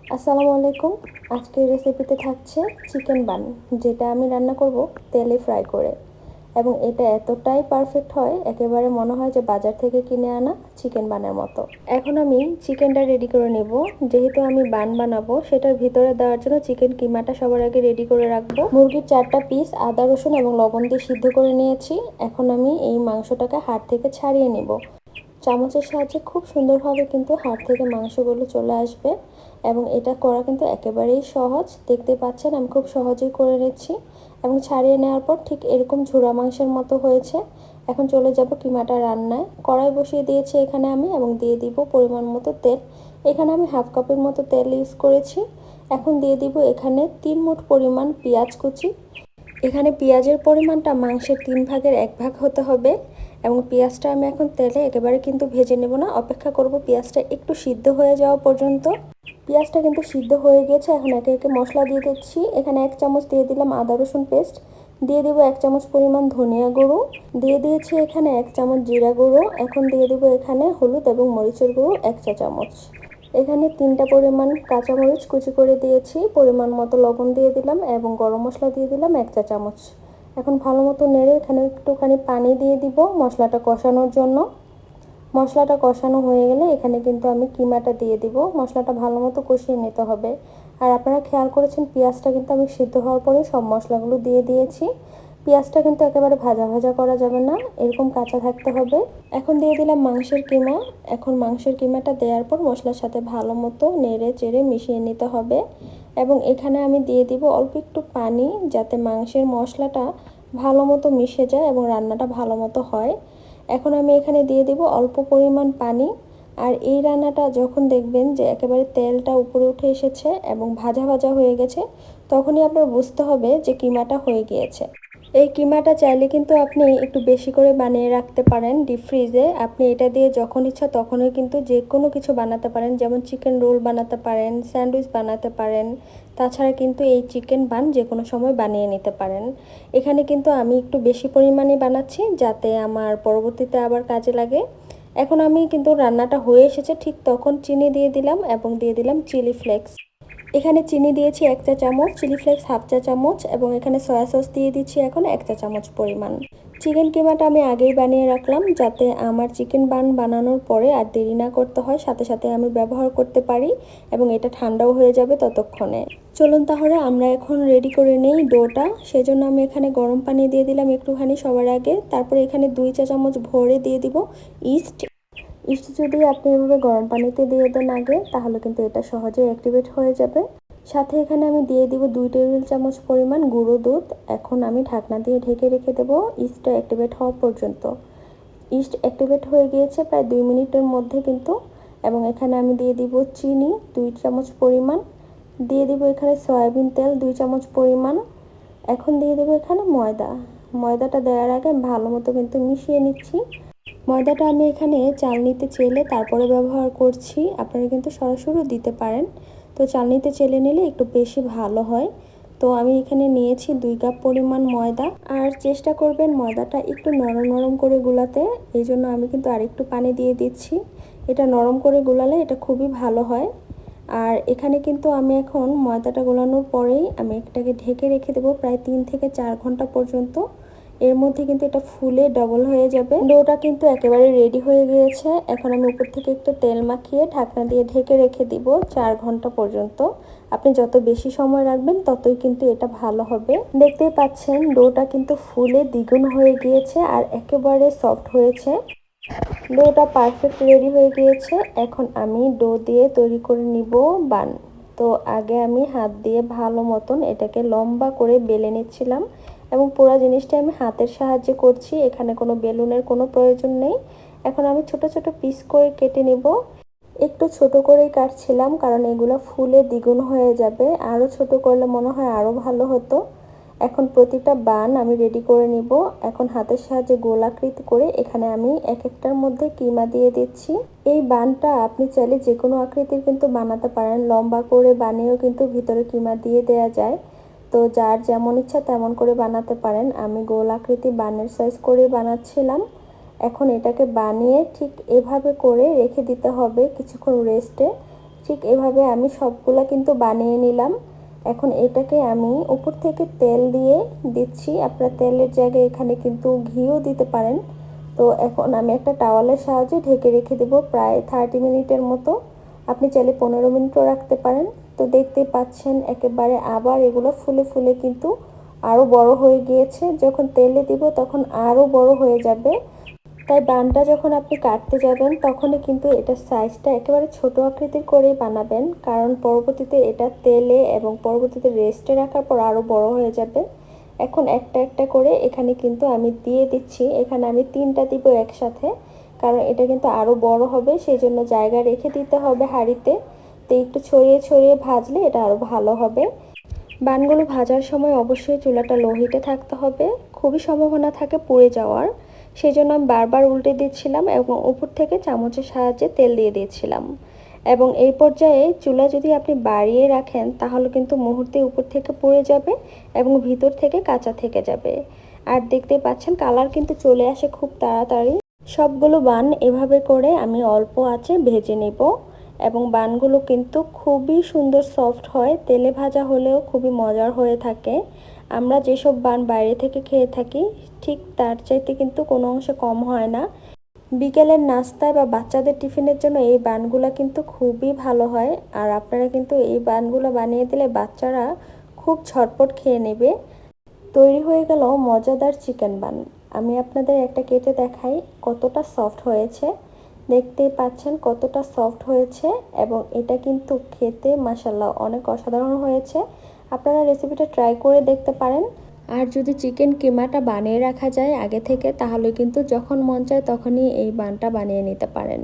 আসসালামু আলাইকুম। আজকের রেসিপিতে থাকছে চিকেন বান, যেটা আমি রান্না করব তেলে ফ্রাই করে। এবং এটা এতটাই পারফেক্ট হয়, একেবারে মনে হয় যে বাজার থেকে কিনে আনা চিকেন বানের মতো। এখন আমি চিকেনটা রেডি করে নেব। যেহেতু আমি বান বানাবো, সেটার ভিতরে দেওয়ার জন্য চিকেন কিমাটা সবার আগে রেডি করে রাখবো। মুরগির 4টা পিস আদা রসুন এবং লবণ দিয়ে সিদ্ধ করে নিয়েছি। এখন আমি এই মাংসটাকে হাড় থেকে ছাড়িয়ে নেব। চামচের সাহায্যে খুব সুন্দরভাবে কিন্তু হাড় থেকে মাংসগুলো চলে আসবে। এবং এটা করা কিন্তু একেবারেই সহজ। দেখতে পাচ্ছেন আমি খুব সহজেই করে নিচ্ছি। এবং ছাড়িয়ে নেওয়ার পর ঠিক এরকম ঝুরা মাংসের মতো হয়েছে। এখন চলে যাব কিমাটা রান্নায়। কড়াই বসিয়ে দিয়েছি এখানে আমি, এবং দিয়ে দিব পরিমাণ মতো তেল। এখানে আমি হাফ কাপের মতো তেল ইউজ করেছি। এখন দিয়ে দিব এখানে 3 মুঠ পরিমাণ পেঁয়াজ কুচি। এখানে পেঁয়াজের পরিমাণটা মাংসের 3 ভাগের 1 ভাগ হতে হবে। এবং পেঁয়াজটা আমি এখন তেলে একেবারে কিন্তু ভেজে নেব না, অপেক্ষা করব পেঁয়াজটা একটু সিদ্ধ হয়ে যাওয়া পর্যন্ত। পেঁয়াজটা কিন্তু সিদ্ধ হয়ে গেছে। এখন একে একে মশলা দিয়ে দিচ্ছি। এখানে 1 চামচ দিয়ে দিলাম আদা রসুন পেস্ট, দিয়ে দিব 1 চামচ পরিমাণ ধনিয়া গুঁড়ো, দিয়ে দিয়েছি এখানে 1 চামচ জিরা গুঁড়ো। এখন দিয়ে দিব এখানে হলুদ এবং মরিচের গুঁড়ো 1 চা চামচ। এখানে 3টা পরিমাণ কাঁচামরিচ কুচি করে দিয়েছি, পরিমাণ মতো লবণ দিয়ে দিলাম এবং গরম মশলা দিয়ে দিলাম 1 চা চামচ। এখন ভালো মতো নেড়ে এখানে একটুখানি পানি দিয়ে দিব মশলাটা কষানোর জন্য। মশলাটা কষানো হয়ে গেলে এখানে কিন্তু আমি কিমাটা দিয়ে দিব। মশলাটা ভালো মতো কষিয়ে নিতে হবে। আর আপনারা খেয়াল করেছেন পেঁয়াজটা কিন্তু আমি সিদ্ধ হওয়ার পরে সব মশলাগুলো দিয়ে দিয়েছি। পেঁয়াজটা কিন্তু একেবারে ভাজা ভাজা করা যাবে না, এরকম কাঁচা থাকতে হবে। এখন দিয়ে দিলাম মাংসের কিমা। এখন মাংসের কিমাটা দেওয়ার পর মশলার সাথে ভালো মতো নেড়ে চেড়ে মিশিয়ে নিতে হবে। এবং এখানে আমি দিয়ে দিব অল্প একটু পানি, যাতে মাংসের মশলাটা ভালো মতো মিশে যায় এবং রান্নাটা ভালো মতো হয়। এখন আমি এখানে দিয়ে দিব অল্প পরিমাণ পানি। আর এই রান্নাটা যখন দেখবেন যে একেবারে তেলটা উপরে উঠে এসেছে এবং ভাজা ভাজা হয়ে গেছে, তখনই আপনার বুঝতে হবে যে কিমাটা হয়ে গিয়েছে। এই কিমাটা চাইলে কিন্তু আপনি একটু বেশি করে বানিয়ে রাখতে পারেন ডিপ ফ্রিজে। আপনি এটা দিয়ে যখন ইচ্ছা তখনই কিন্তু যে কোনো কিছু বানাতে পারেন, যেমন চিকেন রোল বানাতে পারেন, স্যান্ডউইচ বানাতে পারেন। তাছাড়া কিন্তু এই চিকেন বান যে কোনো সময় বানিয়ে নিতে পারেন। এখানে কিন্তু আমি একটু বেশি পরিমাণে বানাচ্ছি, যাতে আমার পরবর্তীতে আবার কাজে লাগে। এখন আমি কিন্তু রান্নাটা হয়ে এসেছে, ঠিক তখন চিনি দিয়ে দিলাম এবং দিয়ে দিলাম চিলি ফ্লেক্স। এখানে চিনি দিয়েছি 1 চা চামচ, চিলি ফ্লেক্স হাফ চা চামচ, এবং এখানে সয়া সস দিয়ে দিচ্ছি এখন 1 চা চামচ পরিমাণ। চিকেন কিমাটা আমি আগেই বানিয়ে রাখলাম, যাতে আমার চিকেন বান বানানোর পরে আর দেরি না করতে হয়, সাথে সাথে আমি ব্যবহার করতে পারি এবং এটা ঠান্ডাও হয়ে যাবে ততক্ষণে। চলুন তাহলে আমরা এখন রেডি করে নেই ডোটা। সেজন্য আমি এখানে গরম পানি দিয়ে দিলাম একটুখানি সবার আগে। তারপরে এখানে 2 চা চামচ ভরে দিয়ে দিব ইস্ট। ইস্ট যদি আপনি এভাবে গরম পানিতে দিয়ে দেন আগে, তাহলে কিন্তু এটা সহজেই অ্যাক্টিভেট হয়ে যাবে। সাথে এখানে আমি দিয়ে দিব 2 টেবিল চামচ পরিমাণ গুঁড়ো দুধ। এখন আমি ঢাকনা দিয়ে ঢেকে রেখে দেবো ইস্টটা অ্যাক্টিভেট হওয়া পর্যন্ত। ইস্ট অ্যাক্টিভেট হয়ে গিয়েছে প্রায় 2 মিনিটের মধ্যে কিন্তু। এবং এখানে আমি দিয়ে দিব চিনি 2 চামচ পরিমাণ, দিয়ে দিব এখানে সয়াবিন তেল 2 চামচ পরিমাণ। এখন দিয়ে দেবো এখানে ময়দা। ময়দাটা দেওয়ার আগে আমি ভালো মতো কিন্তু মিশিয়ে নিচ্ছি। ময়দাটা আমি এখানে চালনিতে চেলে তারপরে ব্যবহার করছি, আপনারা কিন্তু সরাসরি দিতে পারেন। তো চালনিতে চেলে নিলে একটু বেশি ভালো হয়। তো আমি এখানে নিয়েছি 2 কাপ পরিমাণ ময়দা। আর চেষ্টা করবেন ময়দাটা একটু নরম নরম করে গুলাতে, এই জন্য আমি কিন্তু আরেকটু পানি দিয়ে দিচ্ছি। এটা নরম করে গুলালে এটা খুবই ভালো হয়। আর এখানে কিন্তু আমি এখন ময়দাটা গোলানোর পরেই আমি এটাকে ঢেকে রেখে দেবো প্রায় 3 থেকে 4 ঘন্টা পর্যন্ত। এর মধ্যে কিন্তু এটা ফুলে ডবল হয়ে যাবে। ডোটা কিন্তু একেবারে রেডি হয়ে গিয়েছে। এখন আমি উপর থেকে একটু তেল মাখিয়ে ঢাকনা দিয়ে ঢেকে রেখে দিব 4 ঘন্টা পর্যন্ত। আপনি যত বেশি সময় রাখবেন ততই কিন্তু এটা ভালো হবে। দেখতেই পাচ্ছেন ডোটা কিন্তু ফুলে দ্বিগুণ হয়ে গিয়েছে আর একেবারে সফট হয়েছে। ডোটা পারফেক্ট রেডি হয়ে গিয়েছে। এখন আমি ডো দিয়ে তৈরি করে নিব বান। তো আগে আমি হাত দিয়ে ভালো মতন এটাকে লম্বা করে বেলে নিচ্ছিলাম এবং পুরো জিনিসটা আমি হাতের সাহায্যে করছি, এখানে কোনো বেলুনের কোনো প্রয়োজন নেই। এখন আমি ছোট ছোট পিস করে কেটে নেব। একটু ছোট করেই কাটছিলাম, কারণ এগুলো ফুলে দ্বিগুণ হয়ে যাবে। আরও ছোট করলে মনে হয় আরও ভালো হতো। এখন প্রতিটা বান আমি রেডি করে নিব। এখন হাতের সাহায্যে গোলাকৃতি করে এখানে আমি এক একটার মধ্যে কিমা দিয়ে দিচ্ছি। এই বানটা আপনি চাইলে যে কোনো আকৃতির কিন্তু বানাতে পারেন, লম্বা করে বানিয়েও কিন্তু ভিতরে কিমা দিয়ে দেওয়া যায়। তো যার যেমন ইচ্ছা তেমন করে বানাতে পারেন। আমি গোল আকৃতি বানের সাইজ করে বানাচ্ছিলাম। এখন এটাকে বানিয়ে ঠিক এভাবে করে রেখে দিতে হবে কিছুক্ষণ রেস্টে। ঠিক এভাবে আমি সবগুলা কিন্তু বানিয়ে নিলাম। এখন এটাকে আমি উপর থেকে তেল দিয়ে দিচ্ছি। আপনারা তেলের জায়গায় এখানে কিন্তু ঘিও দিতে পারেন। তো এখন আমি একটা টাওয়ালের সাহায্যে ঢেকে রেখে দেবো প্রায় 30 মিনিটের মতো। আপনি চাইলে 15 মিনিটও রাখতে পারেন। তো দেখতেই পাচ্ছেন একেবারে আবার এগুলো ফুলে ফুলে কিন্তু আরও বড় হয়ে গিয়েছে। যখন তেলে দিব তখন আরও বড় হয়ে যাবে। তাই বানটা যখন আপনি কাটতে যাবেন তখনই কিন্তু এটার সাইজটা একেবারে ছোট আকৃতির করেই বানাবেন, কারণ পরবর্তীতে এটা তেলে এবং পরবর্তীতে রেস্টে রাখার পর আরও বড় হয়ে যাবে। এখন একটা একটা করে এখানে কিন্তু আমি দিয়ে দিচ্ছি। এখানে আমি 3টা দিব একসাথে, কারণ এটা কিন্তু আরও বড় হবে, সেই জন্য জায়গা রেখে দিতে হবে হাঁড়িতে। তো একটু ছড়িয়ে ছড়িয়ে ভাজলে এটা আরও ভালো হবে। বানগুলো ভাজার সময় অবশ্যই চুলাটা লো হিটে থাকতে হবে, খুবই সম্ভাবনা থাকে পুড়ে যাওয়ার। সেই জন্য আমি বারবার উল্টে দিচ্ছিলাম এবং উপর থেকে চামচের সাহায্যে তেল দিয়ে দিয়েছিলাম। এবং এই পর্যায়ে চুলা যদি আপনি বাড়িয়ে রাখেন তাহলে কিন্তু মুহূর্তে উপর থেকে পুড়ে যাবে এবং ভিতর থেকে কাঁচা থেকে যাবে। আর দেখতে পাচ্ছেন কালার কিন্তু চলে আসে খুব তাড়াতাড়ি। সবগুলো বান এভাবে করে আমি অল্প আঁচে ভেজে নেব এবং বানগুলো কিন্তু খুবই সুন্দর সফট হয়, তেলে ভাজা হলেও খুবই মজার হয়ে থাকে। আমরা যেসব বান বাইরে থেকে খেয়ে থাকি ঠিক তার চাইতে কিন্তু কোনো অংশে কম হয় না। বিকেলের নাস্তায় বা বাচ্চাদের টিফিনের জন্য এই বানগুলো কিন্তু খুবই ভালো হয়। আর আপনারা কিন্তু এই বানগুলো বানিয়ে দিলে বাচ্চারা খুব ঝটপট খেয়ে নেবে। তৈরি হয়ে গেল মজাদার চিকেন বান। আমি আপনাদের একটা কেটে দেখাই কতটা সফট হয়েছে। দেখতেই পাচ্ছেন কতটা সফট হয়েছে এবং এটা কিন্তু খেতে মাশাআল্লাহ অনেক অসাধারণ হয়েছে। আপনারা রেসিপিটা ট্রাই করে দেখতে পারেন। আর যদি চিকেন কিমাটা বানিয়ে রাখা যায় আগে থেকে তাহলে কিন্তু যখন মন চায় তখনই এই বানটা বানিয়ে নিতে পারেন।